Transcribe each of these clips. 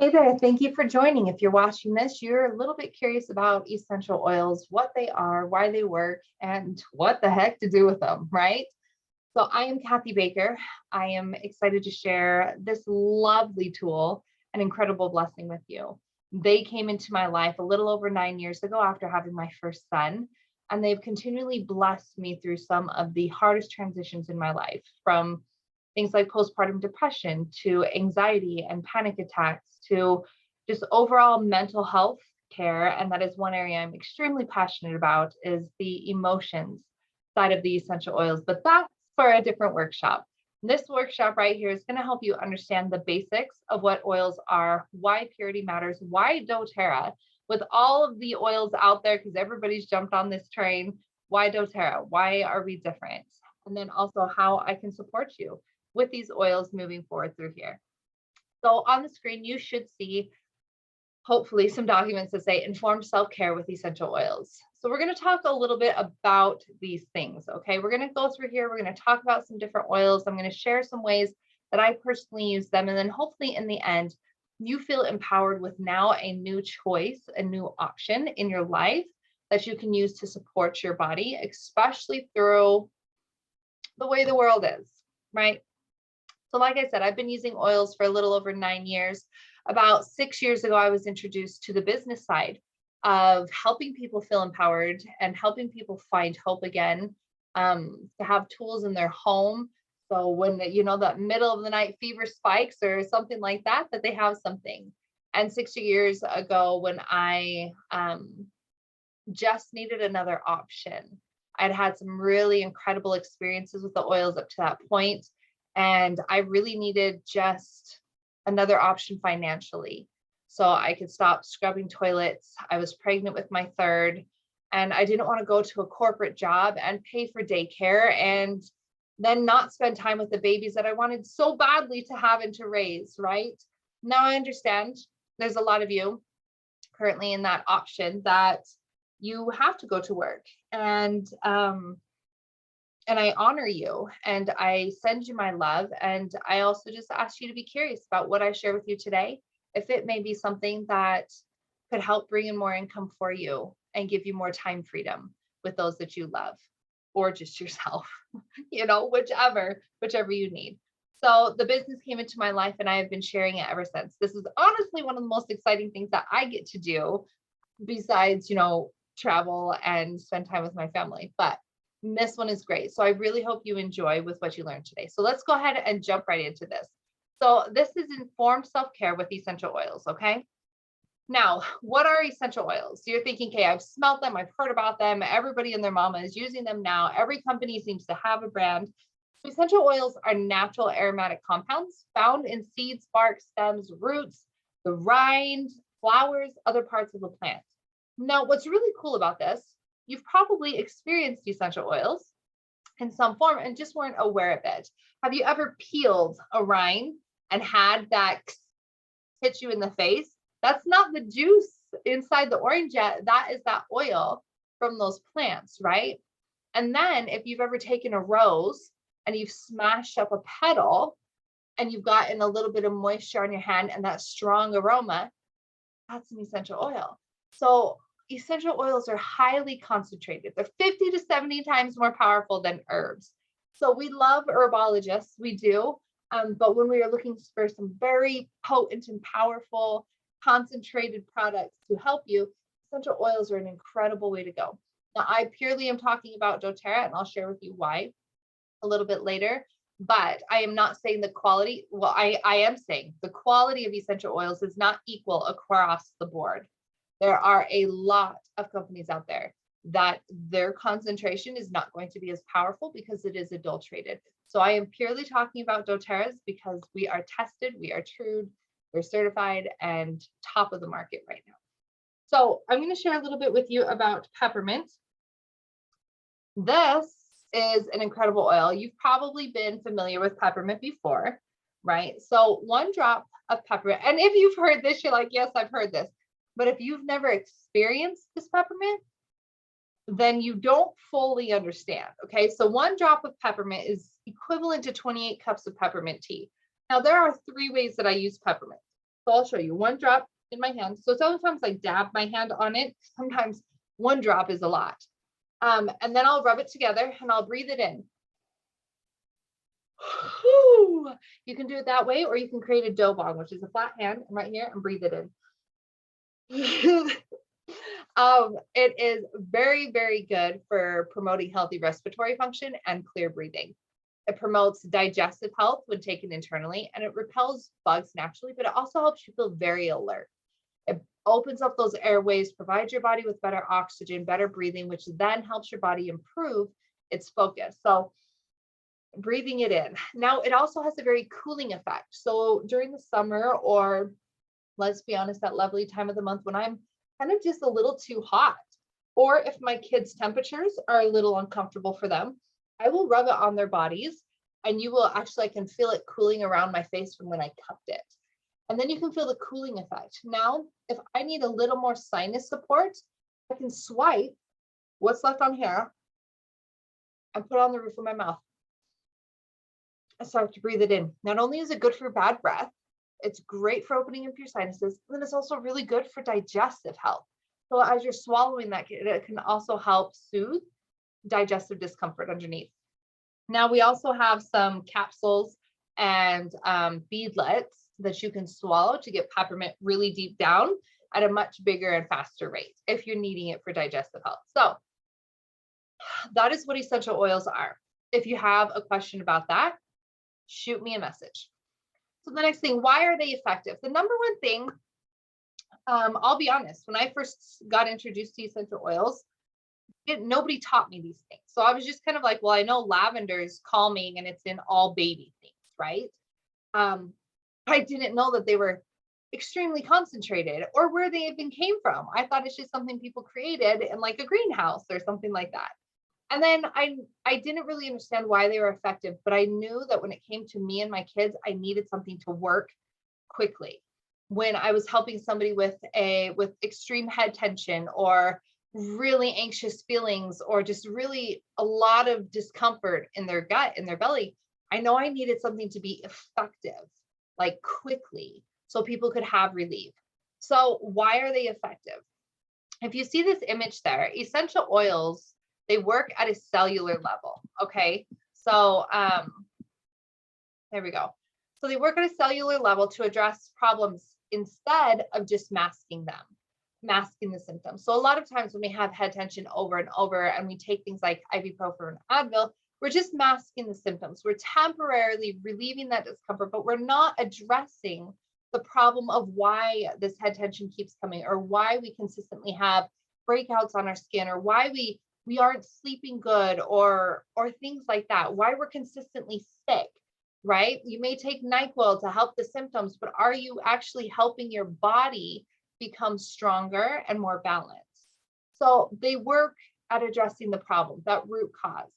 Hey there, thank you for joining. If you're watching this, you're a little bit curious about essential oils, what they are, why they work, and what the heck to do with them, right? So, I am Kathy Baker. I am excited to share this lovely tool, an incredible blessing with you. They came into my life a little over 9 years ago after having my first son, and they've continually blessed me through some of the hardest transitions in my life, from things like postpartum depression to anxiety and panic attacks to just overall mental health care. And that is one area I'm extremely passionate about, is the emotions side of the essential oils, but that's for a different workshop. This workshop right here is going to help you understand the basics of what oils are, why purity matters, why doTERRA, with all of the oils out there, because everybody's jumped on this train. Why doTERRA? Why are we different? And then also how I can support you with these oils moving forward through here. So on the screen, you should see hopefully some documents that say informed self-care with essential oils. So we're going to talk a little bit about these things. Okay, we're going to go through here. We're going to talk about some different oils. I'm going to share some ways that I personally use them. And then hopefully in the end, you feel empowered with now a new choice, a new option in your life that you can use to support your body, especially through the way the world is, right? So like I said, I've been using oils for a little over 9 years. About 6 years ago, I was introduced to the business side of helping people feel empowered and helping people find hope again, to have tools in their home. So when that middle of the night fever spikes or something like that, that they have something. And 60 years ago, when I just needed another option, I'd had some really incredible experiences with the oils up to that point, and I really needed just another option financially so I could stop scrubbing toilets. I was pregnant with my third, and I didn't want to go to a corporate job and pay for daycare and then not spend time with the babies that I wanted so badly to have and to raise, right? Now I understand there's a lot of you currently in that option that you have to go to work, and I honor you and I send you my love. And I also just ask you to be curious about what I share with you today, if it may be something that could help bring in more income for you and give you more time freedom with those that you love, or just yourself, whichever you need. So the business came into my life and I have been sharing it ever since. This is honestly one of the most exciting things that I get to do besides, travel and spend time with my family. But this one is great. So I really hope you enjoy with what you learned today. So let's go ahead and jump right into this. So this is informed self-care with essential oils. Okay. Now, what are essential oils? So you're thinking, okay, I've smelt them, I've heard about them, everybody and their mama is using them now. Every company seems to have a brand. So essential oils are natural aromatic compounds found in seeds, bark, stems, roots, the rind, flowers, other parts of the plant. Now, what's really cool about this, you've probably experienced essential oils in some form and just weren't aware of it. Have you ever peeled a rind and had that hit you in the face? That's not the juice inside the orange yet. That is that oil from those plants, right? And then if you've ever taken a rose and you've smashed up a petal and you've gotten a little bit of moisture on your hand and that strong aroma, that's an essential oil. So essential oils are highly concentrated. They're 50 to 70 times more powerful than herbs. So we love herbologists, we do. But when we are looking for some very potent and powerful concentrated products to help you, essential oils are an incredible way to go. Now, I purely am talking about doTERRA, and I'll share with you why a little bit later. But I am not saying the quality. Well, I am saying the quality of essential oils is not equal across the board. There are a lot of companies out there that their concentration is not going to be as powerful because it is adulterated. So I am purely talking about doTERRA's because we are tested, we are true, we're certified, and top of the market right now. So I'm going to share a little bit with you about peppermint. This is an incredible oil. You've probably been familiar with peppermint before, right? So 1 drop of peppermint, and if you've heard this, you're like, yes, I've heard this. But if you've never experienced this peppermint, then you don't fully understand. Okay, so 1 drop of peppermint is equivalent to 28 cups of peppermint tea. Now, there are 3 ways that I use peppermint. So I'll show you 1 drop in my hand. So sometimes I dab my hand on it. Sometimes 1 drop is a lot. And then I'll rub it together and I'll breathe it in. You can do it that way, or you can create a dough bong, which is a flat hand, and right here, and breathe it in. It is very, very good for promoting healthy respiratory function and clear breathing. It promotes digestive health when taken internally, and it repels bugs naturally, but it also helps you feel very alert. It opens up those airways, provides your body with better oxygen, better breathing, which then helps your body improve its focus. So breathing it in. Now, it also has a very cooling effect. So during the summer, or let's be honest, that lovely time of the month when I'm kind of just a little too hot, or if my kids' temperatures are a little uncomfortable for them, I will rub it on their bodies, and you will actually, I can feel it cooling around my face from when I cupped it. And then you can feel the cooling effect. Now, if I need a little more sinus support, I can swipe what's left on here and put it on the roof of my mouth. I start to breathe it in. Not only is it good for bad breath, it's great for opening up your sinuses, and then it's also really good for digestive health. So as you're swallowing that, it can also help soothe digestive discomfort underneath. Now, we also have some capsules and beadlets that you can swallow to get peppermint really deep down at a much bigger and faster rate if you're needing it for digestive health. So that is what essential oils are. If you have a question about that, shoot me a message. So the next thing, why are they effective? The number one thing, I'll be honest, when I first got introduced to essential oils, nobody taught me these things. So I was just kind of like, well, I know lavender is calming and it's in all baby things, right? I didn't know that they were extremely concentrated or where they even came from. I thought it's just something people created in like a greenhouse or something like that. And then I didn't really understand why they were effective, but I knew that when it came to me and my kids, I needed something to work quickly. When I was helping somebody with extreme head tension or really anxious feelings or just really a lot of discomfort in their gut, in their belly, I know I needed something to be effective, like quickly, so people could have relief. So why are they effective? If you see this image there, essential oils, they work at a cellular level. Okay. So there we go. So they work at a cellular level to address problems instead of just masking them, masking the symptoms. So a lot of times when we have head tension over and over and we take things like ibuprofen and Advil, we're just masking the symptoms. We're temporarily relieving that discomfort, but we're not addressing the problem of why this head tension keeps coming, or why we consistently have breakouts on our skin, or why we aren't sleeping good, or things like that, why we're consistently sick, right? You may take NyQuil to help the symptoms, but are you actually helping your body become stronger and more balanced? So they work at addressing the problem, that root cause.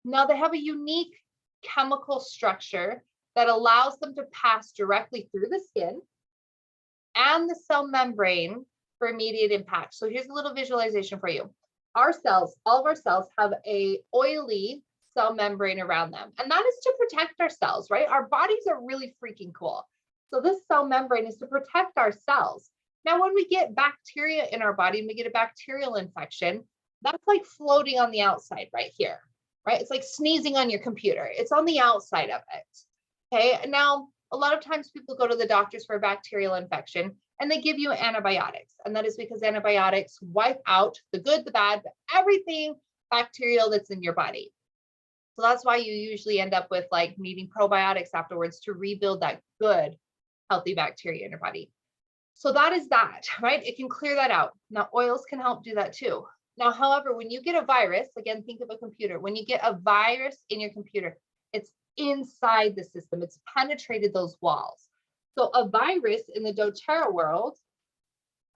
Now they have a unique chemical structure that allows them to pass directly through the skin and the cell membrane for immediate impact. So here's a little visualization for you. Our cells, all of our cells have a oily cell membrane around them. And that is to protect our cells, right? Our bodies are really freaking cool. So this cell membrane is to protect our cells. Now, when we get bacteria in our body and we get a bacterial infection, that's like floating on the outside right here, right? It's like sneezing on your computer. It's on the outside of it. Okay. And now a lot of times people go to the doctors for a bacterial infection and they give you antibiotics. And that is because antibiotics wipe out the good, the bad, everything bacterial that's in your body. So that's why you usually end up with like needing probiotics afterwards to rebuild that good, healthy bacteria in your body. So that is that, right? It can clear that out. Now, oils can help do that too. Now, however, when you get a virus, again, think of a computer. When you get a virus in your computer, it's inside the system. It's penetrated those walls. So a virus in the doTERRA world,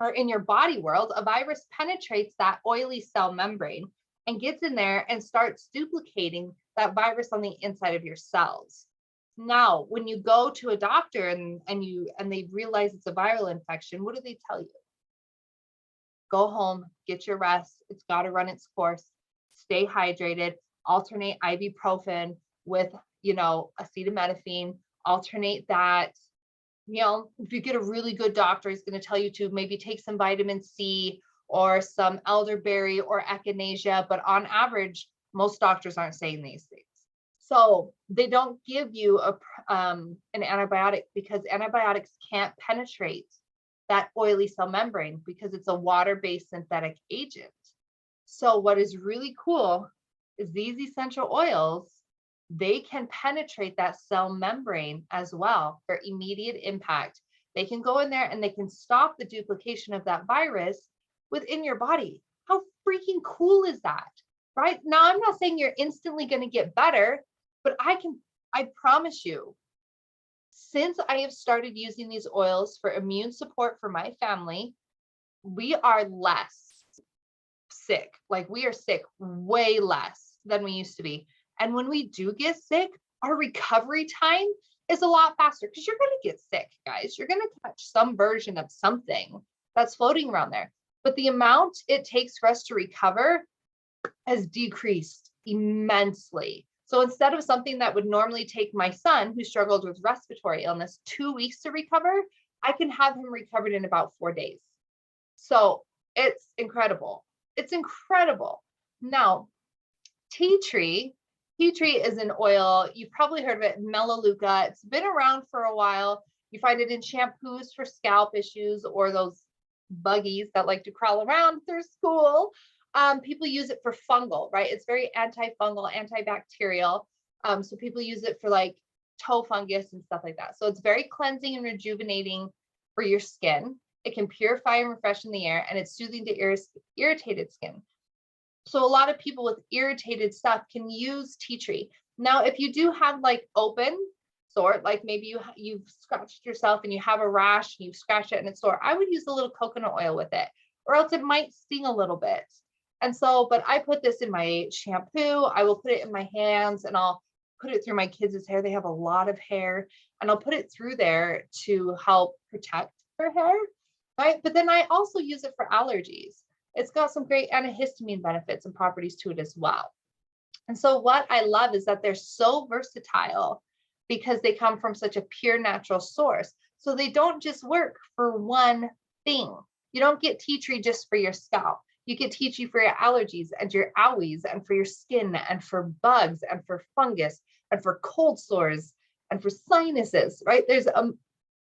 or in your body world, a virus penetrates that oily cell membrane and gets in there and starts duplicating that virus on the inside of your cells. Now, when you go to a doctor and they realize it's a viral infection, what do they tell you? Go home, get your rest. It's got to run its course. Stay hydrated. Alternate ibuprofen with, acetaminophen. Alternate that If you get a really good doctor, he's going to tell you to maybe take some vitamin C or some elderberry or echinacea, but on average, most doctors aren't saying these things. So they don't give you an antibiotic because antibiotics can't penetrate that oily cell membrane because it's a water-based synthetic agent. So what is really cool is these essential oils, they can penetrate that cell membrane as well for immediate impact. They can go in there and they can stop the duplication of that virus within your body. How freaking cool is that? Right? Now, I'm not saying you're instantly going to get better, but I promise you, since I have started using these oils for immune support for my family, we are less sick. Like we are sick way less than we used to be. And when we do get sick, our recovery time is a lot faster because you're going to get sick, guys. You're going to catch some version of something that's floating around there. But the amount it takes for us to recover has decreased immensely. So instead of something that would normally take my son, who struggled with respiratory illness, 2 weeks to recover, I can have him recovered in about 4 days. So it's incredible. It's incredible. Now, tea tree is an oil. You've probably heard of it, Melaleuca. It's been around for a while. You find it in shampoos for scalp issues or those buggies that like to crawl around their school. People use it for fungal, right? It's very antifungal, antibacterial. So people use it for like toe fungus and stuff like that. So it's very cleansing and rejuvenating for your skin. It can purify and refreshen the air, and it's soothing to irritated skin. So a lot of people with irritated stuff can use tea tree. Now, if you do have like open sore, like maybe you've scratched yourself and you have a rash and you've scratched it and it's sore, I would use a little coconut oil with it, or else it might sting a little bit. And so, but I put this in my shampoo, I will put it in my hands, and I'll put it through my kids' hair. They have a lot of hair, and I'll put it through there to help protect their hair, right? But then I also use it for allergies. It's got some great antihistamine benefits and properties to it as well. And so what I love is that they're so versatile because they come from such a pure natural source. So they don't just work for one thing. You don't get tea tree just for your scalp. You get tea tree for your allergies and your owies and for your skin and for bugs and for fungus and for cold sores and for sinuses, right? There's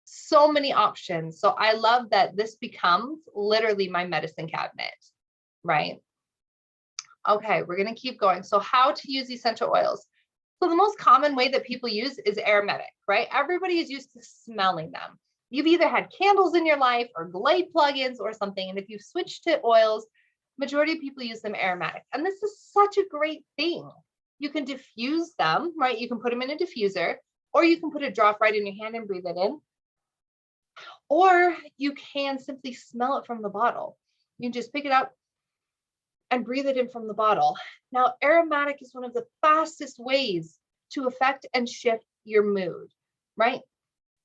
so many options. So I love that this becomes literally my medicine cabinet, right? Okay, we're going to keep going. So how to use essential oils. So the most common way that people use is aromatic, right? Everybody is used to smelling them. You've either had candles in your life or Glade plugins or something. And if you've switched to oils, majority of people use them aromatic. And this is such a great thing. You can diffuse them, right? You can put them in a diffuser, or you can put a drop right in your hand and breathe it in. Or you can simply smell it from the bottle. You can just pick it up and breathe it in from the bottle. Now, aromatic is one of the fastest ways to affect and shift your mood, right?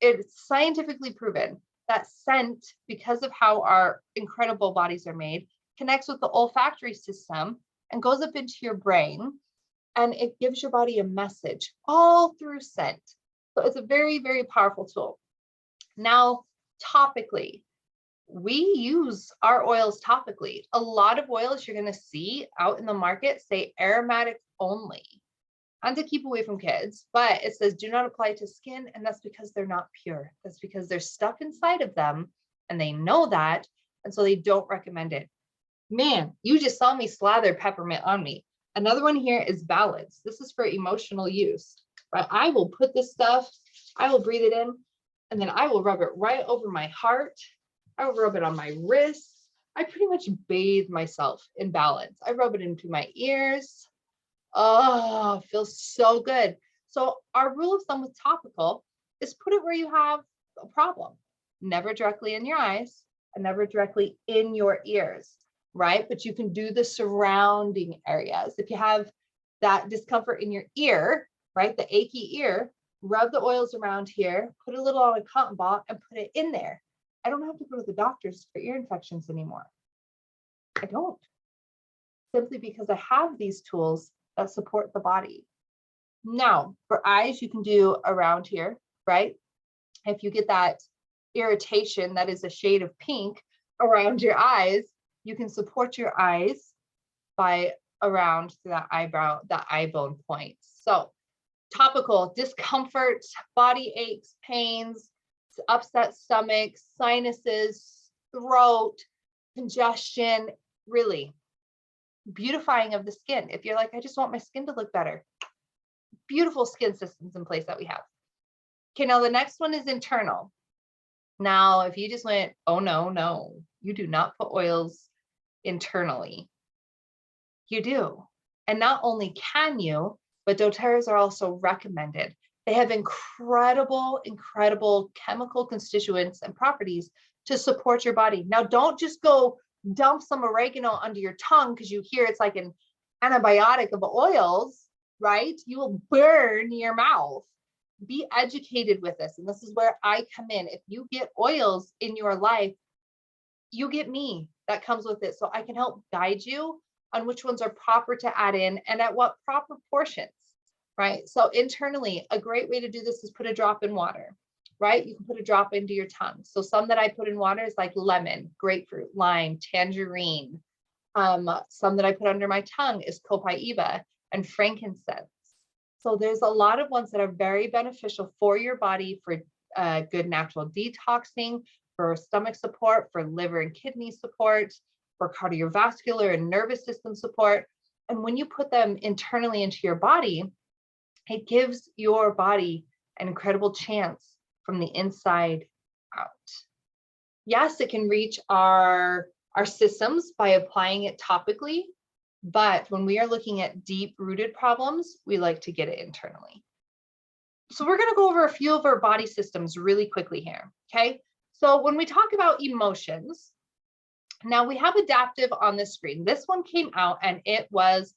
It's scientifically proven that scent, because of how our incredible bodies are made, connects with the olfactory system and goes up into your brain, and it gives your body a message all through scent. So it's a very, very powerful tool. Now, topically, we use our oils topically. A lot of oils you're going to see out in the market say aromatic only, and to keep away from kids, but it says do not apply to skin, and that's because they're not pure. That's because there's stuff inside of them, and they know that, and so they don't recommend it. Man, you just saw me slather peppermint on me. Another one here is ballads. This is for emotional use, right? I will put this stuff, I will breathe it in, and then I will rub it right over my heart. I will rub it on my wrists. I pretty much bathe myself in ballads. I rub it into my ears. Oh, feels so good. So our rule of thumb with topical is put it where you have a problem. Never directly in your eyes and never directly in your ears, right? But you can do the surrounding areas. If you have that discomfort in your ear, right, the achy ear, rub the oils around here, put a little on a cotton ball and put it in there. I don't have to go to the doctors for ear infections anymore. I don't. Simply because I have these tools that support the body. Now, for eyes, you can do around here, right? If you get that irritation that is a shade of pink around your eyes, you can support your eyes by around that eyebrow, that eye bone point. So topical discomfort, body aches, pains, upset stomach, sinuses, throat, congestion, really beautifying of the skin. If you're like, I just want my skin to look better, beautiful skin systems in place that we have. Okay, now the next one is internal. Now, if you just went, oh no, you do not put oils internally. You do. And not only can you, but doTERRAs are also recommended. They have incredible chemical constituents and properties to support your body. Now, don't just go dump some oregano under your tongue because you hear it's like an antibiotic of oils, right? You will burn your mouth. Be educated with this. And this is where I come in. If you get oils in your life, you get me. That comes with it. So I can help guide you on which ones are proper to add in and at what proper portions, right? So internally, a great way to do this is put a drop in water, right? You can put a drop into your tongue. So some that I put in water is like lemon, grapefruit, lime, tangerine. Some that I put under my tongue is copaiba and frankincense. So there's a lot of ones that are very beneficial for your body, for good natural detoxing, for stomach support, for liver and kidney support, for cardiovascular and nervous system support. And when you put them internally into your body, it gives your body an incredible chance from the inside out. Yes, it can reach our systems by applying it topically, but when we are looking at deep-rooted problems, we like to get it internally. So we're going to go over a few of our body systems really quickly here, okay? So when we talk about emotions, now we have adaptive on the screen. This one came out and it was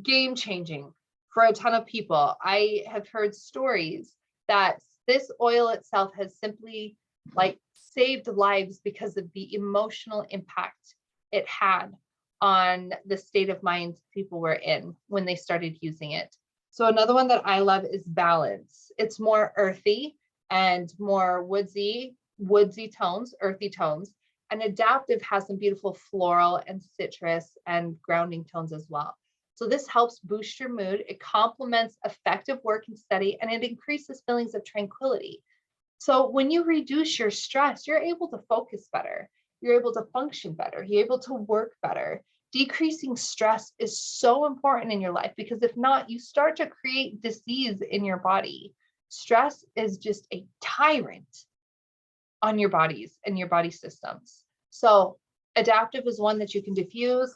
game-changing for a ton of people. I have heard stories that this oil itself has simply like saved lives because of the emotional impact it had on the state of mind people were in when they started using it. So another one that I love is Balance. It's more earthy and more woodsy tones, earthy tones. And Adaptive has some beautiful floral and citrus and grounding tones as well. So this helps boost your mood. It complements effective work and study, and it increases feelings of tranquility. So when you reduce your stress, you're able to focus better. You're able to function better. You're able to work better. Decreasing stress is so important in your life because if not, you start to create disease in your body. Stress is just a tyrant on your bodies and your body systems. So Adaptive is one that you can diffuse.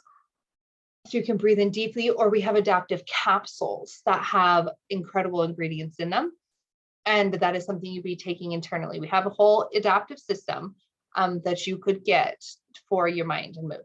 So you can breathe in deeply, or we have adaptive capsules that have incredible ingredients in them. And that is something you'd be taking internally. We have a whole adaptive system that you could get for your mind and mood.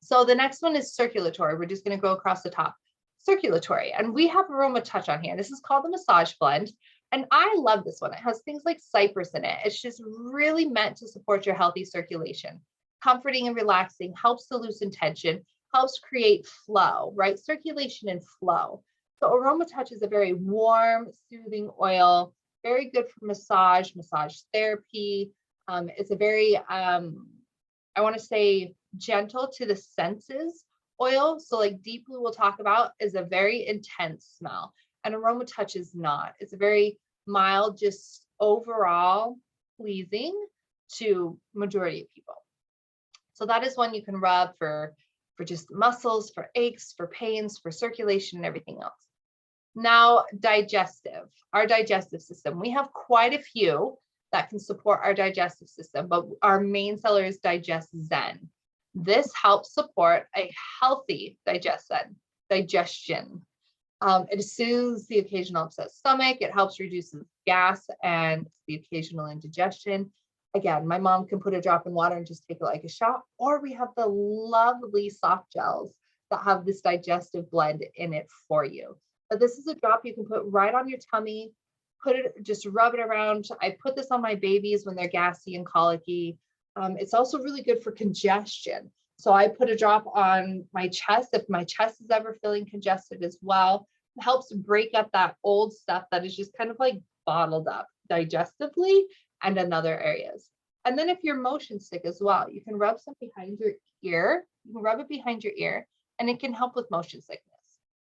So the next one is circulatory. We're just going to go across the top. Circulatory. And we have Aroma Touch on here. This is called the Massage Blend. And I love this one. It has things like cypress in it. It's just really meant to support your healthy circulation. Comforting and relaxing, helps to loosen tension, helps create flow, right? Circulation and flow. So Aroma Touch is a very warm, soothing oil, very good for massage therapy. It's a very, I want to say, gentle to the senses oil. So like Deep Blue we'll talk about is a very intense smell, and Aroma Touch is not. It's a very mild, just overall pleasing to majority of people. So that is one you can rub for just muscles, for aches, for pains, for circulation, and everything else. Now, digestive, our digestive system. We have quite a few that can support our digestive system, but our main seller is Digest Zen. This helps support a healthy digestion. It soothes the occasional upset stomach. It helps reduce gas and the occasional indigestion. Again, my mom can put a drop in water and just take it like a shot, or we have the lovely soft gels that have this digestive blend in it for you. But this is a drop you can put right on your tummy, just rub it around. I put this on my babies when they're gassy and colicky. It's also really good for congestion. So I put a drop on my chest if my chest is ever feeling congested as well. It helps break up that old stuff that is just kind of like bottled up. digestively and in other areas. And then if you're motion sick as well, you can rub some behind your ear. You can rub it behind your ear and it can help with motion sickness.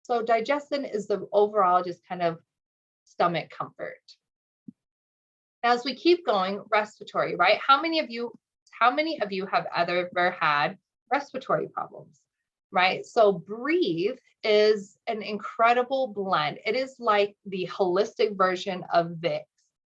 So digestion is the overall just kind of stomach comfort. As we keep going, respiratory, right? How many of you have ever had respiratory problems, right? So Breathe is an incredible blend. It is like the holistic version of Vicks,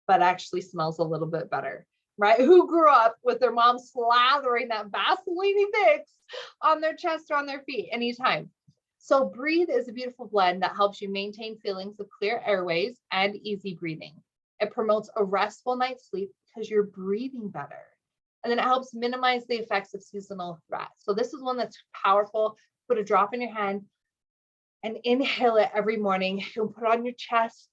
but actually smells a little bit better, right? Who grew up with their mom slathering that Vaseline Vicks on their chest or on their feet anytime? So Breathe is a beautiful blend that helps you maintain feelings of clear airways and easy breathing. It promotes a restful night's sleep because you're breathing better. And then it helps minimize the effects of seasonal threat. So this is one that's powerful. Put a drop in your hand and inhale it every morning. You can put it on your chest.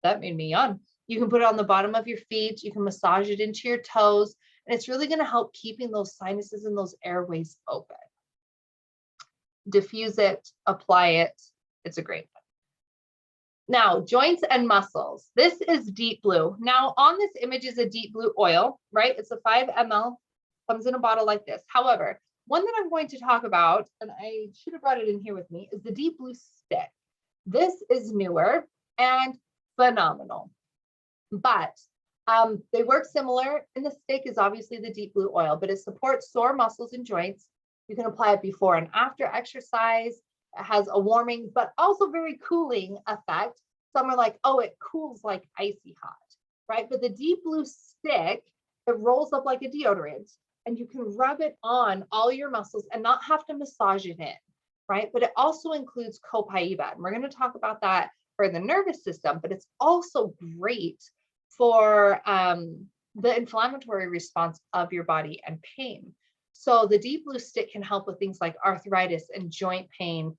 That made me yawn. You can put it on the bottom of your feet. You can massage it into your toes. And it's really going to help keeping those sinuses and those airways open. Diffuse it, apply it. It's a great one. Now, joints and muscles. This is Deep Blue. Now, on this image is a Deep Blue oil, right? It's a 5 ml, comes in a bottle like this. However, one that I'm going to talk about, and I should have brought it in here with me, is the Deep Blue stick. This is newer and phenomenal, but they work similar. And the stick is obviously the Deep Blue oil, but it supports sore muscles and joints. You can apply it before and after exercise. It has a warming, but also very cooling effect. Some are like, oh, it cools like icy hot, right? But the Deep Blue stick, it rolls up like a deodorant and you can rub it on all your muscles and not have to massage it in, right? But it also includes copaiba. And we're going to talk about that for the nervous system, but it's also great for the inflammatory response of your body and pain. So the Deep Blue stick can help with things like arthritis and joint pain,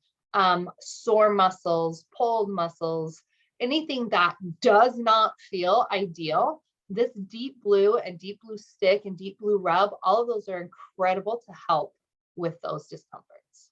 sore muscles, pulled muscles, anything that does not feel ideal. This Deep Blue and Deep Blue stick and Deep Blue rub, all of those are incredible to help with those discomforts.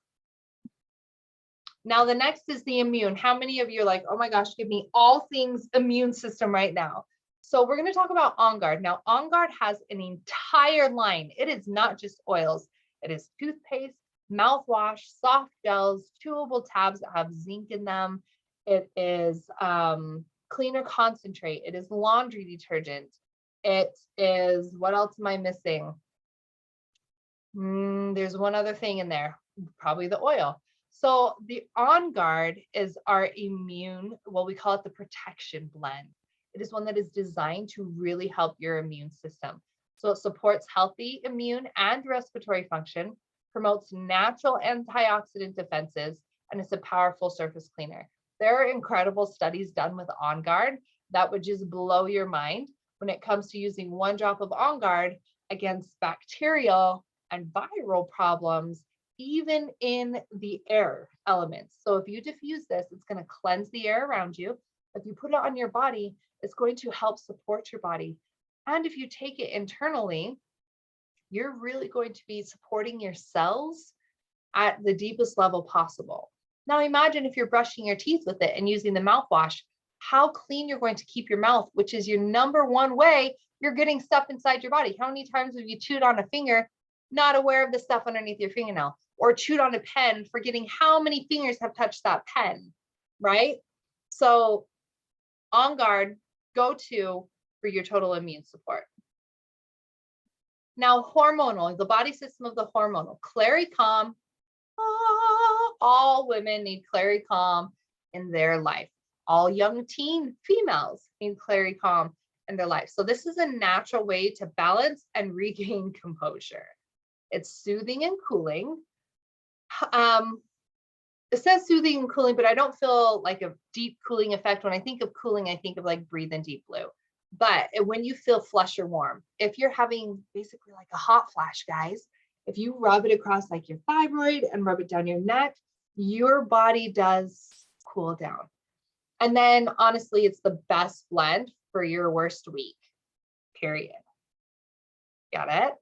Now, the next is the immune. How many of you are like, oh my gosh, give me all things immune system right now? So we're going to talk about On Guard. Now, On Guard has an entire line. It is not just oils. It is toothpaste, mouthwash, soft gels, chewable tabs that have zinc in them. It is cleaner concentrate. It is laundry detergent. It is, what else am I missing? There's one other thing in there, probably the oil. So the On Guard is our immune, well, we call it the protection blend. It is one that is designed to really help your immune system. So it supports healthy immune and respiratory function, promotes natural antioxidant defenses, and it's a powerful surface cleaner. There are incredible studies done with On Guard that would just blow your mind when it comes to using 1 drop of On Guard against bacterial and viral problems, even in the air elements. So if you diffuse this, it's going to cleanse the air around you. If you put it on your body, it's going to help support your body. And if you take it internally, you're really going to be supporting your cells at the deepest level possible. Now imagine if you're brushing your teeth with it and using the mouthwash, how clean you're going to keep your mouth, which is your number one way you're getting stuff inside your body. How many times have you chewed on a finger, not aware of the stuff underneath your fingernail, or chewed on a pen, forgetting how many fingers have touched that pen, right? So On Guard, go-to for your total immune support. Now, hormonal, the body system of the hormonal, Clary-Calm. All women need Clary-Calm in their life. All young teen females need Clary-Calm in their life. So this is a natural way to balance and regain composure. It's soothing and cooling. It says soothing and cooling, but I don't feel like a deep cooling effect. When I think of cooling, I think of like Breathe and Deep Blue. But when you feel flush or warm, if you're having basically like a hot flash, guys, if you rub it across like your thyroid and rub it down your neck, your body does cool down. And then honestly, it's the best blend for your worst week, period. Got it?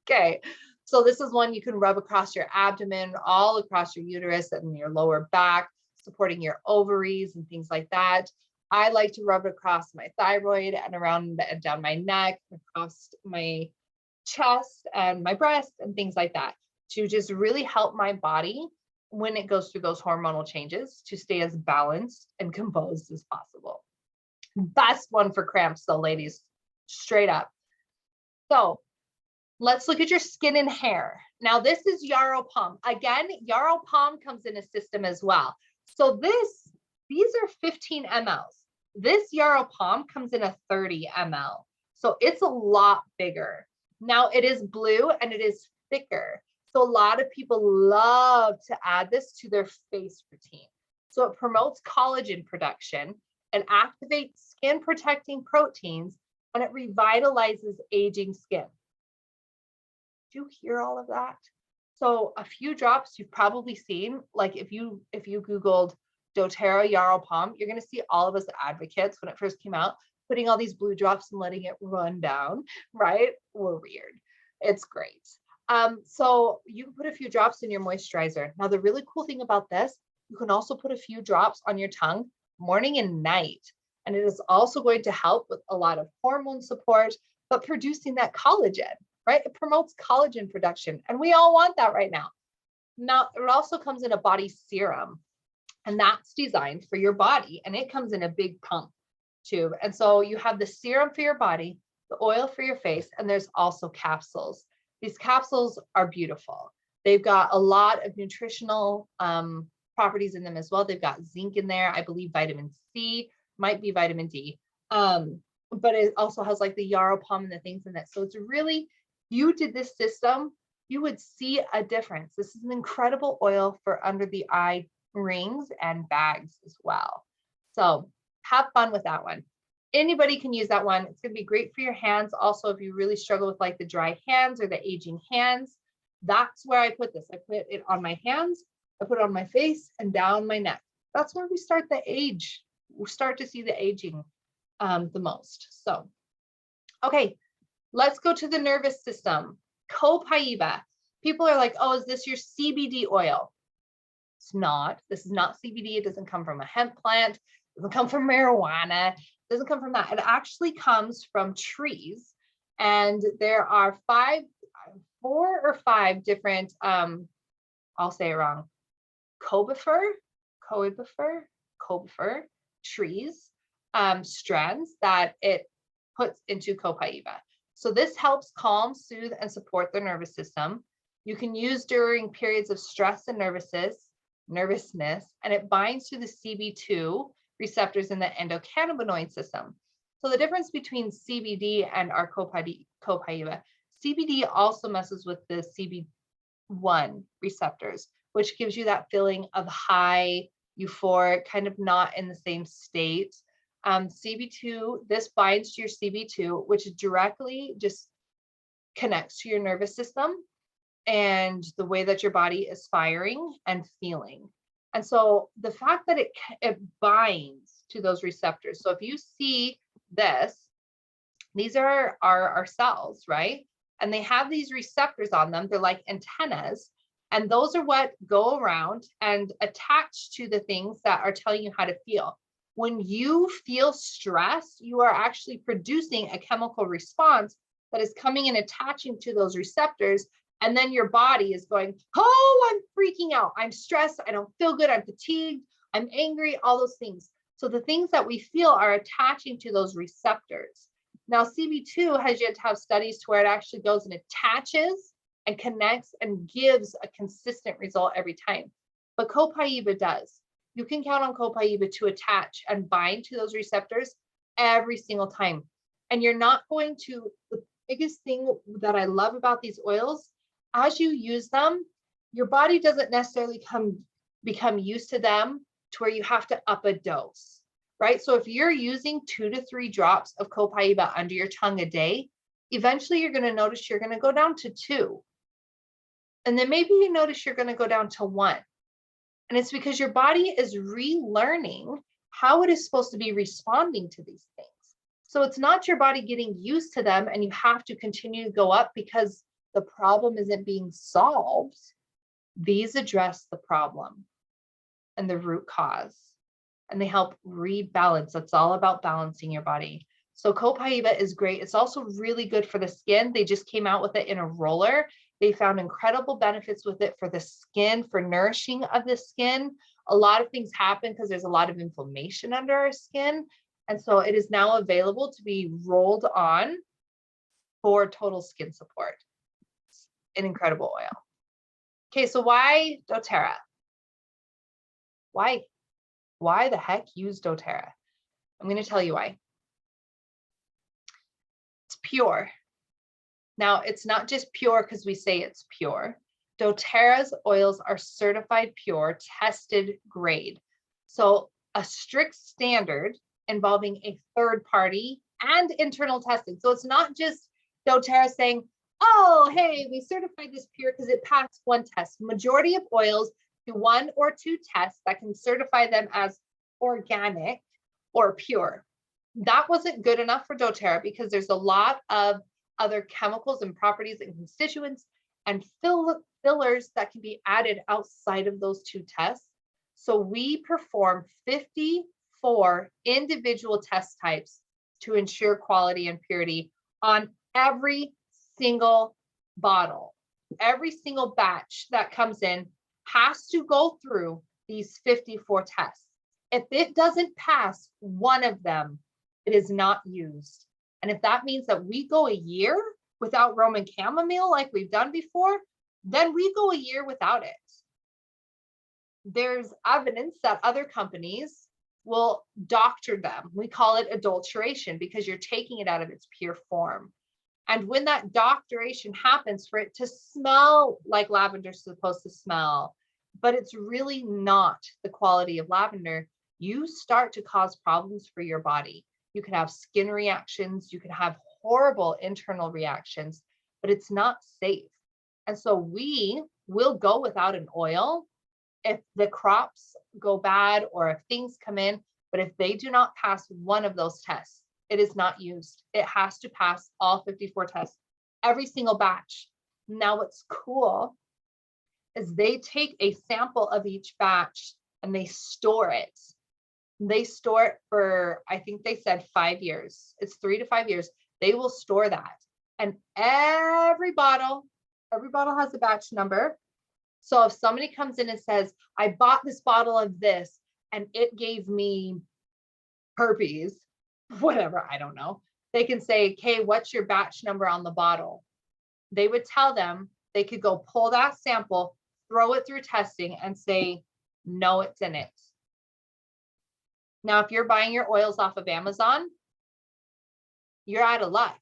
Okay. So this is one you can rub across your abdomen, all across your uterus and your lower back, supporting your ovaries and things like that. I like to rub it across my thyroid and around and down my neck, across my chest and my breast and things like that to just really help my body when it goes through those hormonal changes to stay as balanced and composed as possible. Best one for cramps though, ladies, straight up. So let's look at your skin and hair. Now this is Yarrow Palm. Again, Yarrow Palm comes in a system as well. So these are 15 mLs. This Yarrow Palm comes in a 30 ml. So it's a lot bigger. Now it is blue and it is thicker. So a lot of people love to add this to their face routine. So it promotes collagen production and activates skin protecting proteins, and it revitalizes aging skin. Do you hear all of that? So a few drops you've probably seen, like if you Googled doTERRA Yarrow Palm, you're going to see all of us advocates when it first came out, putting all these blue drops and letting it run down, right? We're weird. It's great. So you can put a few drops in your moisturizer. Now, the really cool thing about this, you can also put a few drops on your tongue morning and night. And it is also going to help with a lot of hormone support, but producing that collagen, right? It promotes collagen production. And we all want that right now. Now, it also comes in a body serum, and that's designed for your body. And it comes in a big pump tube. And so you have the serum for your body, the oil for your face, and there's also capsules. These capsules are beautiful. They've got a lot of nutritional properties in them as well. They've got zinc in there, I believe vitamin C, might be vitamin D. But it also has like the Yarrow Palm and the things in it. So it's really, you did this system, you would see a difference. This is an incredible oil for under the eye rings and bags as well. So have fun with that one. Anybody can use that one. It's going to be great for your hands. Also, if you really struggle with like the dry hands or the aging hands, that's where I put this. I put it on my hands, I put it on my face and down my neck. That's where we start the age. We start to see the aging the most. So, okay, let's go to the nervous system. Copaiba. People are like, oh, is this your CBD oil? It's not. This is not CBD. It doesn't come from a hemp plant. It doesn't come from marijuana. It doesn't come from that. It actually comes from trees. And there are 4 or 5 different, I'll say it wrong, cobifer trees, strands that it puts into copaiba. So this helps calm, soothe, and support the nervous system. You can use during periods of stress and nervousness, and it binds to the CB2 receptors in the endocannabinoid system. So the difference between CBD and our copaiba, CBD also messes with the CB1 receptors, which gives you that feeling of high, euphoric, kind of not in the same state. CB2, this binds to your CB2, which directly just connects to your nervous system and the way that your body is firing and feeling. And so the fact that it binds to those receptors. So if you see this, these are our cells, right? And they have these receptors on them. They're like antennas. And those are what go around and attach to the things that are telling you how to feel. When you feel stress, you are actually producing a chemical response that is coming and attaching to those receptors. And then your body is going, oh, I'm freaking out. I'm stressed. I don't feel good. I'm fatigued. I'm angry, all those things. So the things that we feel are attaching to those receptors. Now, CB2 has yet to have studies to where it actually goes and attaches and connects and gives a consistent result every time. But copaiba does. You can count on copaiba to attach and bind to those receptors every single time. And you're not going to, the biggest thing that I love about these oils, as you use them, your body doesn't necessarily become used to them to where you have to up a dose, right? So if you're using 2 to 3 drops of copaiba under your tongue a day, eventually you're going to notice you're going to go down to 2. And then maybe you notice you're going to go down to 1. And it's because your body is relearning how it is supposed to be responding to these things. So it's not your body getting used to them and you have to continue to go up because the problem isn't being solved. These address the problem and the root cause. and they help rebalance. It's all about balancing your body. So copaiba is great. It's also really good for the skin. They just came out with it in a roller. They found incredible benefits with it for the skin, for nourishing of the skin. A lot of things happen because there's a lot of inflammation under our skin. And so it is now available to be rolled on for total skin support. It's an incredible oil. Okay, so why doTERRA? Why? Why the heck use doTERRA? I'm going to tell you why. It's pure. Now, it's not just pure because we say it's pure. doTERRA's oils are certified pure, tested grade. So a strict standard involving a third party and internal testing. So it's not just doTERRA saying, oh, hey, we certified this pure because it passed one test. Majority of oils do 1 or 2 tests that can certify them as organic or pure. That wasn't good enough for doTERRA because there's a lot of other chemicals and properties and constituents and fillers that can be added outside of those 2 tests. So we perform 54 individual test types to ensure quality and purity on every single bottle. Every single batch that comes in has to go through these 54 tests. If it doesn't pass one of them, it is not used. And if that means that we go a year without Roman chamomile like we've done before, then we go a year without it. There's evidence that other companies will doctor them. We call it adulteration because you're taking it out of its pure form. And when that doctoration happens, for it to smell like lavender is supposed to smell, but it's really not the quality of lavender, you start to cause problems for your body. You can have skin reactions, you can have horrible internal reactions, but it's not safe. And so we will go without an oil if the crops go bad or if things come in, but if they do not pass one of those tests, it is not used. It has to pass all 54 tests, every single batch. Now what's cool is they take a sample of each batch and they store it. They store it for, I think they said 5 years. It's 3 to 5 years. They will store that. And every bottle has a batch number. So if somebody comes in and says, I bought this bottle of this and it gave me herpes, whatever, I don't know. They can say, okay, what's your batch number on the bottle? They would tell them, they could go pull that sample, throw it through testing and say, no, it's in it. Now, if you're buying your oils off of Amazon, you're out of luck.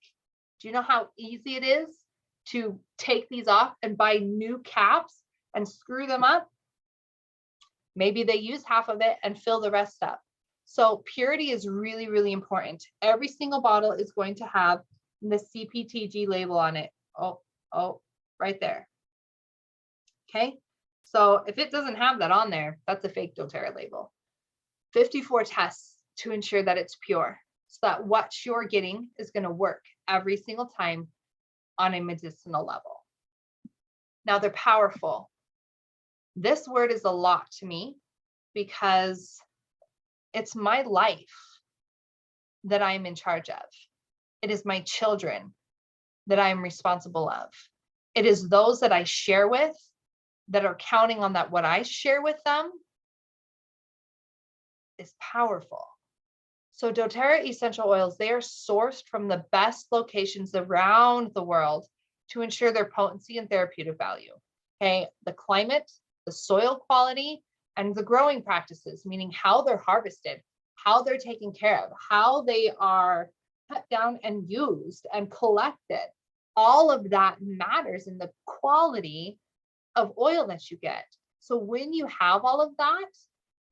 Do you know how easy it is to take these off and buy new caps and screw them up? Maybe they use half of it and fill the rest up. So purity is really, really important. Every single bottle is going to have the CPTG label on it. Oh, right there. Okay. So if it doesn't have that on there, that's a fake doTERRA label. 54 tests to ensure that it's pure, so that what you're getting is going to work every single time on a medicinal level. Now they're powerful. This word is a lot to me because it's my life that I'm in charge of. It is my children that I am responsible of. It is those that I share with that are counting on that what I share with them is powerful. So doTERRA essential oils, they are sourced from the best locations around the world to ensure their potency and therapeutic value. Okay, the climate, the soil quality, and the growing practices, meaning how they're harvested, how they're taken care of, how they are cut down and used and collected. All of that matters in the quality of oil that you get. So when you have all of that,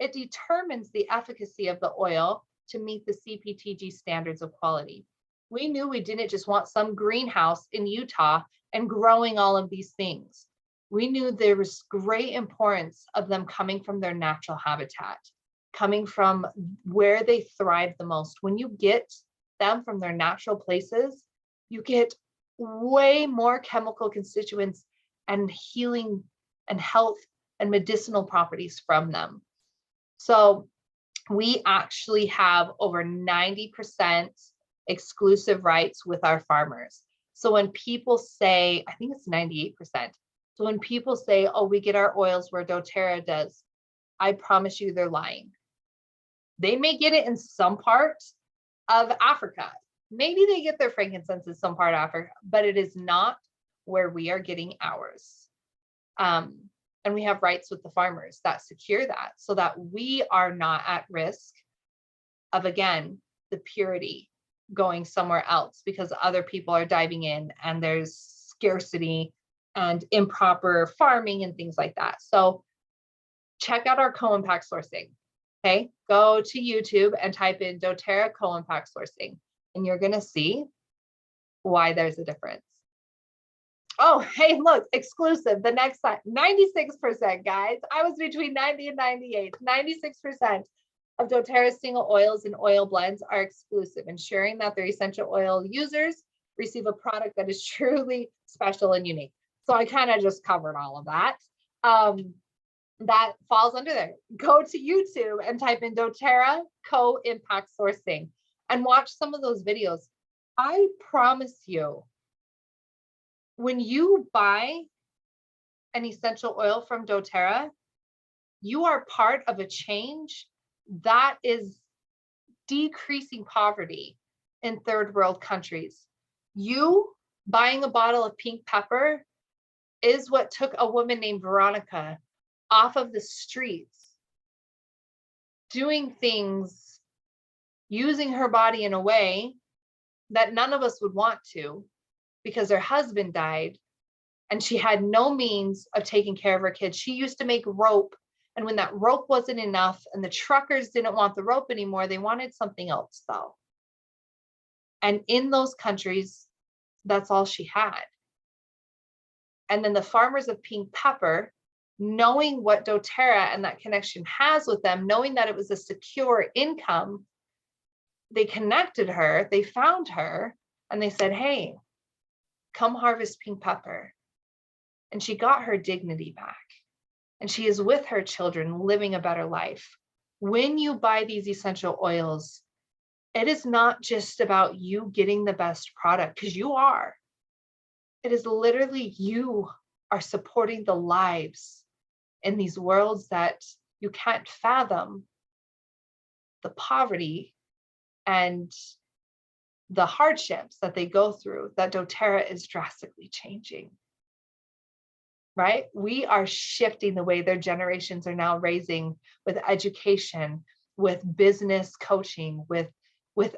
it determines the efficacy of the oil to meet the CPTG standards of quality. We knew we didn't just want some greenhouse in Utah and growing all of these things. We knew there was great importance of them coming from their natural habitat, coming from where they thrive the most. When you get them from their natural places, you get way more chemical constituents and healing and health and medicinal properties from them. So we actually have over 90% exclusive rights with our farmers. So when people say, I think it's 98%. So when people say, oh, we get our oils where doTERRA does, I promise you they're lying. They may get it in some parts of Africa. Maybe they get their frankincense in some part of Africa, but it is not where we are getting ours. And we have rights with the farmers that secure that so that we are not at risk of, again, the purity going somewhere else because other people are diving in and there's scarcity and improper farming and things like that. So check out our co-impact sourcing. Okay, go to YouTube and type in doTERRA co-impact sourcing, and you're going to see why there's a difference. Oh, hey, look, exclusive. The next slide, 96%, guys. I was between 90 and 98. 96% of doTERRA's single oils and oil blends are exclusive, ensuring that their essential oil users receive a product that is truly special and unique. So I kind of just covered all of that. That falls under there. Go to YouTube and type in doTERRA co-impact sourcing and watch some of those videos. I promise you, when you buy an essential oil from doTERRA, you are part of a change that is decreasing poverty in third world countries. You buying a bottle of pink pepper is what took a woman named Veronica off of the streets, doing things, using her body in a way that none of us would want to because her husband died and she had no means of taking care of her kids. She used to make rope, and when that rope wasn't enough and the truckers didn't want the rope anymore, they wanted something else though. And in those countries, that's all she had. And then the farmers of pink pepper, knowing what doTERRA and that connection has with them, knowing that it was a secure income, they connected her, they found her, and they said, hey, come harvest pink pepper. And she got her dignity back. And she is with her children living a better life. When you buy these essential oils, it is not just about you getting the best product, because you are. It is literally you are supporting the lives in these worlds that you can't fathom, the poverty and the hardships that they go through, that doTERRA is drastically changing, right? We are shifting the way their generations are now raising with education, with business coaching, with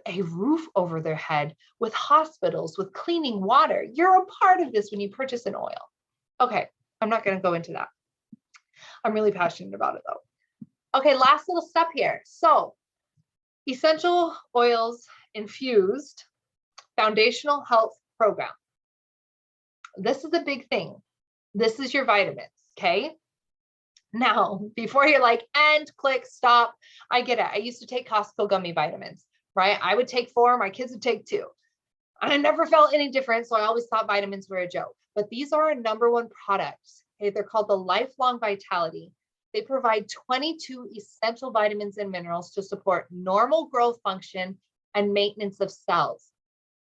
a roof over their head, with hospitals, with cleaning water. You're a part of this when you purchase an oil. Okay, I'm not going to go into that. I'm really passionate about it though. Okay, last little step here. So essential oils infused foundational health program. This is a big thing. This is your vitamins, okay? Now, before you're like, and click, stop, I get it. I used to take Costco gummy vitamins, right? I would take 4, my kids would take 2. And I never felt any different, so I always thought vitamins were a joke. But these are our #1 products. Okay, they're called the Lifelong Vitality. They provide 22 essential vitamins and minerals to support normal growth function and maintenance of cells.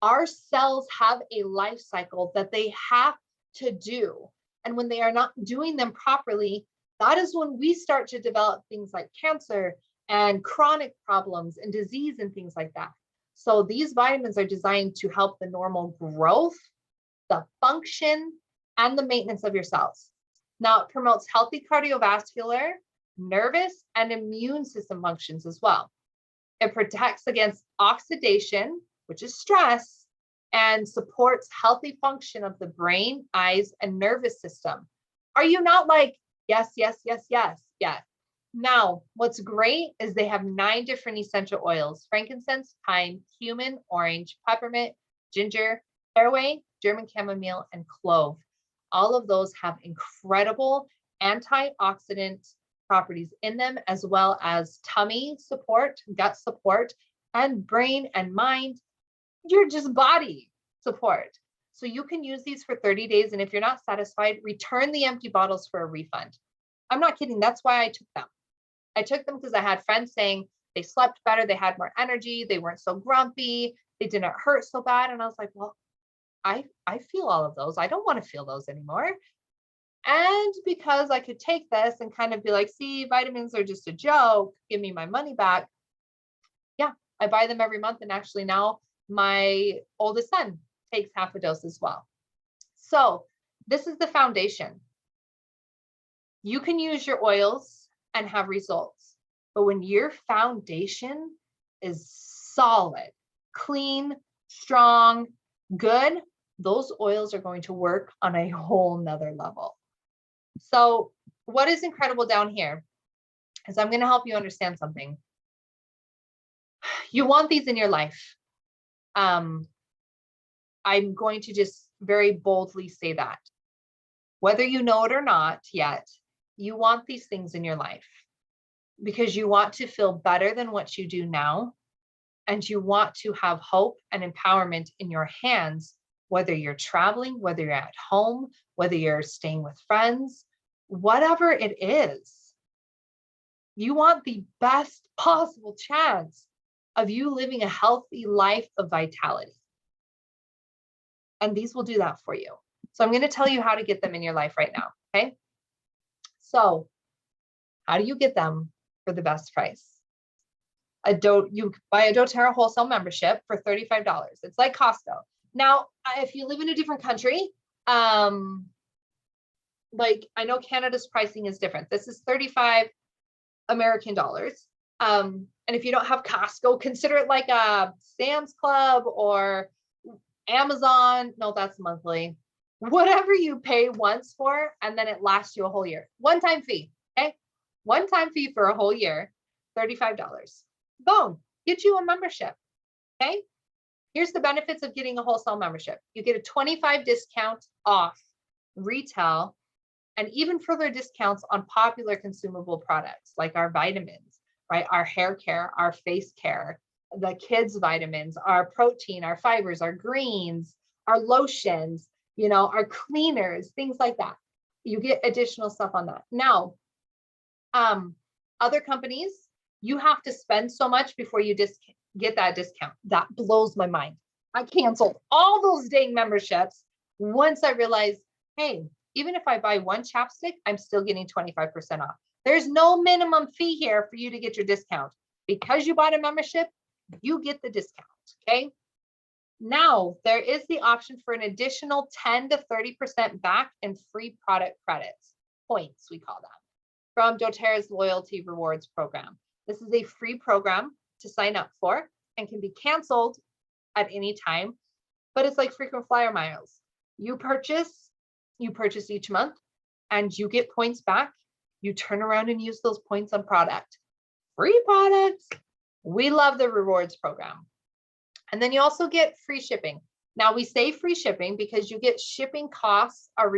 Our cells have a life cycle that they have to do. And when they are not doing them properly, that is when we start to develop things like cancer and chronic problems and disease and things like that. So these vitamins are designed to help the normal growth, the function, and the maintenance of your cells. Now, it promotes healthy cardiovascular, nervous, and immune system functions as well. It protects against oxidation, which is stress, and supports healthy function of the brain, eyes, and nervous system. Are you not like, yes, yes, yes, yes, yes? Now, what's great is they have 9 different essential oils: frankincense, thyme, cumin, orange, peppermint, ginger, caraway, German chamomile, and clove. All of those have incredible antioxidant properties in them, as well as tummy support, gut support, and brain and mind, your just body support. So you can use these for 30 days. And if you're not satisfied, return the empty bottles for a refund. I'm not kidding. That's why I took them. I took them because I had friends saying, They slept better. They had more energy. They weren't so grumpy. They didn't hurt so bad. And I was like, well, I feel all of those. I don't want to feel those anymore. And because I could take this and kind of be like, see, vitamins are just a joke. Give me my money back. Yeah, I buy them every month. And actually now my oldest son takes half a dose as well. So this is the foundation. You can use your oils and have results. But when your foundation is solid, clean, strong, good, those oils are going to work on a whole nother level. So what is incredible down here is I'm going to help you understand something. You want these in your life. I'm going to just very boldly say that. Whether you know it or not yet, you want these things in your life because you want to feel better than what you do now. And you want to have hope and empowerment in your hands, whether you're traveling, whether you're at home, whether you're staying with friends, whatever it is. You want the best possible chance of you living a healthy life of vitality. And these will do that for you. So I'm going to tell you how to get them in your life right now. Okay. So how do you get them for the best price? You buy a Doterra wholesale membership for $35. It's like Costco. Now, if you live in a different country, like I know Canada's pricing is different. This is 35 American dollars. And if you don't have Costco, consider it like a Sam's Club or Amazon. No, that's monthly. Whatever you pay once for, and then it lasts you a whole year. One-time fee, okay? One-time fee for a whole year, $35. Boom, get you a membership, okay? Here's the benefits of getting a wholesale membership. You get a 25% discount off retail and even further discounts on popular consumable products like our vitamins, right? Our hair care, our face care, the kids' vitamins, our protein, our fibers, our greens, our lotions, our cleaners, things like that. You get additional stuff on that. Now, other companies, you have to spend so much before you get that discount. That blows my mind. I canceled all those dang memberships once I realized, hey, even if I buy one chapstick, I'm still getting 25% off. There's no minimum fee here for you to get your discount. Because you bought a membership, you get the discount, okay? Now, there is the option for an additional 10 to 30% back in free product credits, points we call them, from doTERRA's loyalty rewards program. This is a free program to sign up for and can be canceled at any time, but it's like frequent flyer miles. You purchase each month and you get points back. You turn around and use those points on product. Free products. We love the rewards program. And then you also get free shipping. Now we say free shipping because you get shipping costs are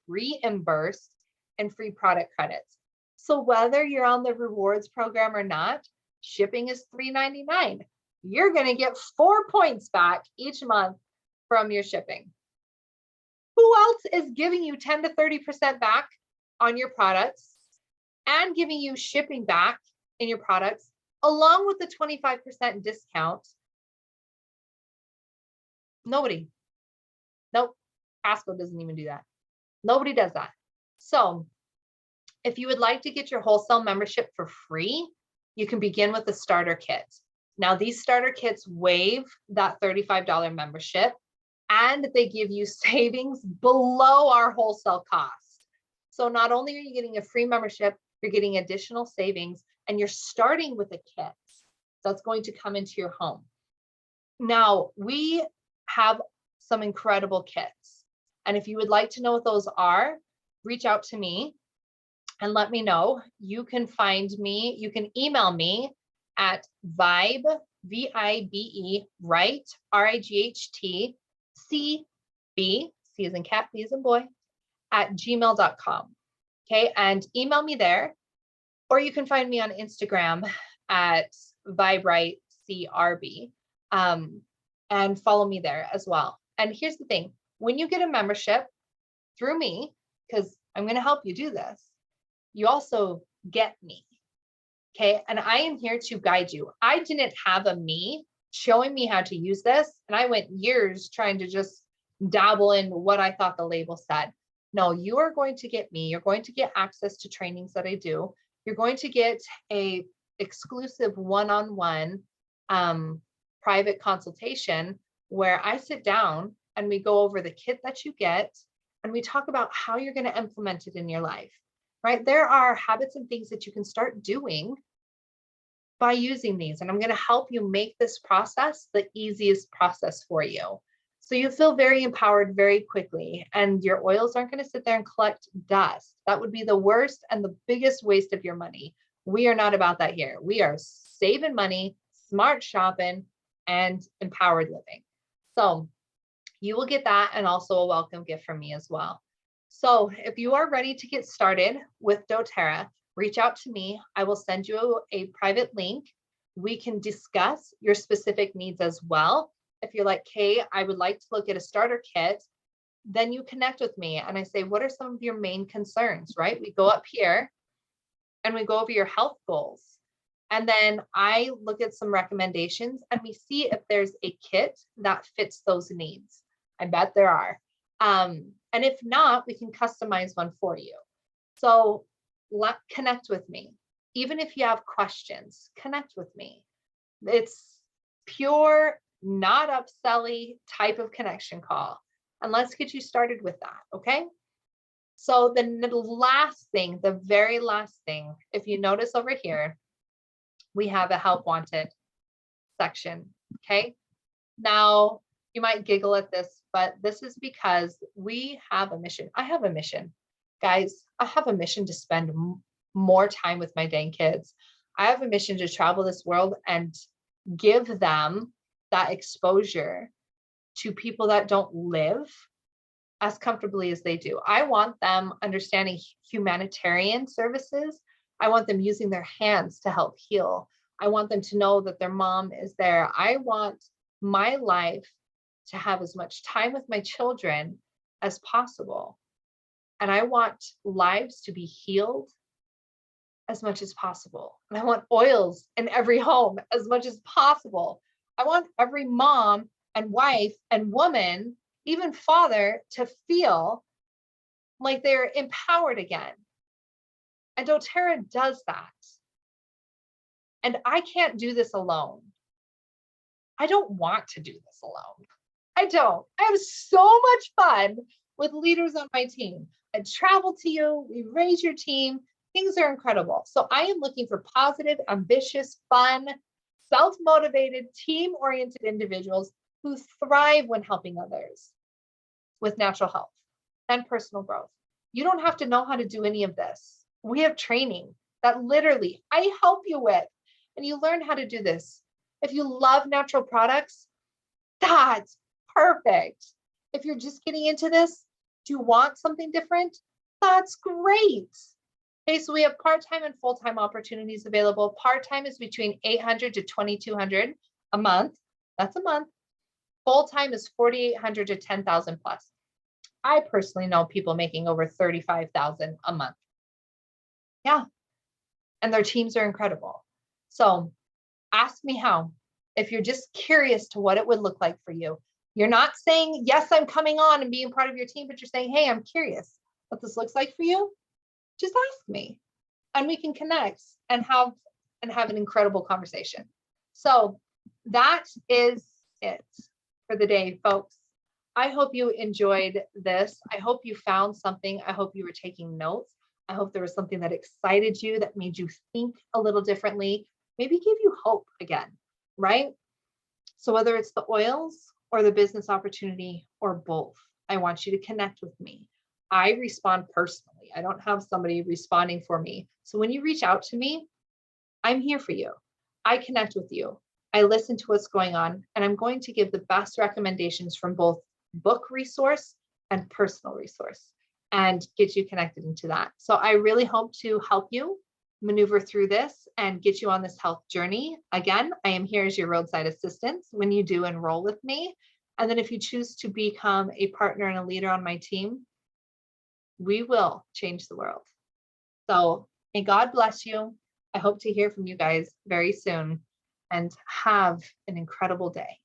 reimbursed and free product credits. So whether you're on the rewards program or not, shipping is $3.99. You're going to get 4 points back each month from your shipping. Who else is giving you 10 to 30% back on your products and giving you shipping back in your products along with the 25% discount? Nobody. Nope. Costco doesn't even do that. Nobody does that. So if you would like to get your wholesale membership for free, you can begin with the starter kit. Now, these starter kits waive that $35 membership and they give you savings below our wholesale cost. So not only are you getting a free membership, you're getting additional savings and you're starting with a kit that's going to come into your home. Now, we have some incredible kits. And if you would like to know what those are, reach out to me and let me know. You can find me, you can email me at vibe, V-I-B-E, right, R-I-G-H-T, C-B, C as in cat, B as in boy, at gmail.com. Okay, and email me there. Or you can find me on Instagram at viberightcrb, and follow me there as well. And here's the thing, when you get a membership through me, because I'm going to help you do this, you also get me. Okay. And I am here to guide you. I didn't have a me showing me how to use this. And I went years trying to just dabble in what I thought the label said. No, you are going to get me. You're going to get access to trainings that I do. You're going to get a exclusive one-on-one private consultation where I sit down and we go over the kit that you get and we talk about how you're going to implement it in your life, right? There are habits and things that you can start doing by using these. And I'm going to help you make this process the easiest process for you. So you feel very empowered very quickly, and your oils aren't going to sit there and collect dust. That would be the worst and the biggest waste of your money. We are not about that here. We are saving money, smart shopping, and empowered living. So you will get that and also a welcome gift from me as well. So if you are ready to get started with doTERRA, reach out to me. I will send you a private link. We can discuss your specific needs as well. If you're like, Kay, I would like to look at a starter kit, then you connect with me and I say, what are some of your main concerns, right? We go up here and we go over your health goals. And then I look at some recommendations and we see if there's a kit that fits those needs. I bet there are. And if not, we can customize one for you. So connect with me. Even if you have questions, connect with me. It's pure, not upselly type of connection call. And let's get you started with that, okay? So the last thing, the very last thing, if you notice over here, we have a help wanted section, okay? Now, you might giggle at this, but this is because we have a mission. I have a mission. Guys, I have a mission to spend more time with my dang kids. I have a mission to travel this world and give them that exposure to people that don't live as comfortably as they do. I want them understanding humanitarian services. I want them using their hands to help heal. I want them to know that their mom is there. I want my life to have as much time with my children as possible. And I want lives to be healed as much as possible. And I want oils in every home as much as possible. I want every mom and wife and woman, even father, to feel like they're empowered again. And doTERRA does that. And I can't do this alone. I don't want to do this alone. I don't. I have so much fun with leaders on my team. I travel to you, we raise your team. Things are incredible. So I am looking for positive, ambitious, fun, self-motivated, team-oriented individuals who thrive when helping others with natural health and personal growth. You don't have to know how to do any of this. We have training that literally I help you with, and you learn how to do this. If you love natural products, that's perfect. If you're just getting into this, do you want something different? That's great. Okay, so we have part-time and full-time opportunities available. Part-time is between 800 to 2,200 a month. That's a month. Full-time is 4,800 to 10,000 plus. I personally know people making over 35,000 a month. Yeah, and their teams are incredible. So ask me how. If you're just curious to what it would look like for you, you're not saying, yes, I'm coming on and being part of your team, but you're saying, hey, I'm curious what this looks like for you. Just ask me and we can connect and have an incredible conversation. So that is it for the day, folks. I hope you enjoyed this. I hope you found something. I hope you were taking notes. I hope there was something that excited you, that made you think a little differently, maybe gave you hope again, right? So whether it's the oils or the business opportunity or both, I want you to connect with me. I respond personally. I don't have somebody responding for me. So when you reach out to me, I'm here for you. I connect with you. I listen to what's going on, and I'm going to give the best recommendations from both book resource and personal resource and get you connected into that. So I really hope to help you maneuver through this and get you on this health journey. Again, I am here as your roadside assistant when you do enroll with me. And then if you choose to become a partner and a leader on my team, we will change the world. So may God bless you. I hope to hear from you guys very soon and have an incredible day.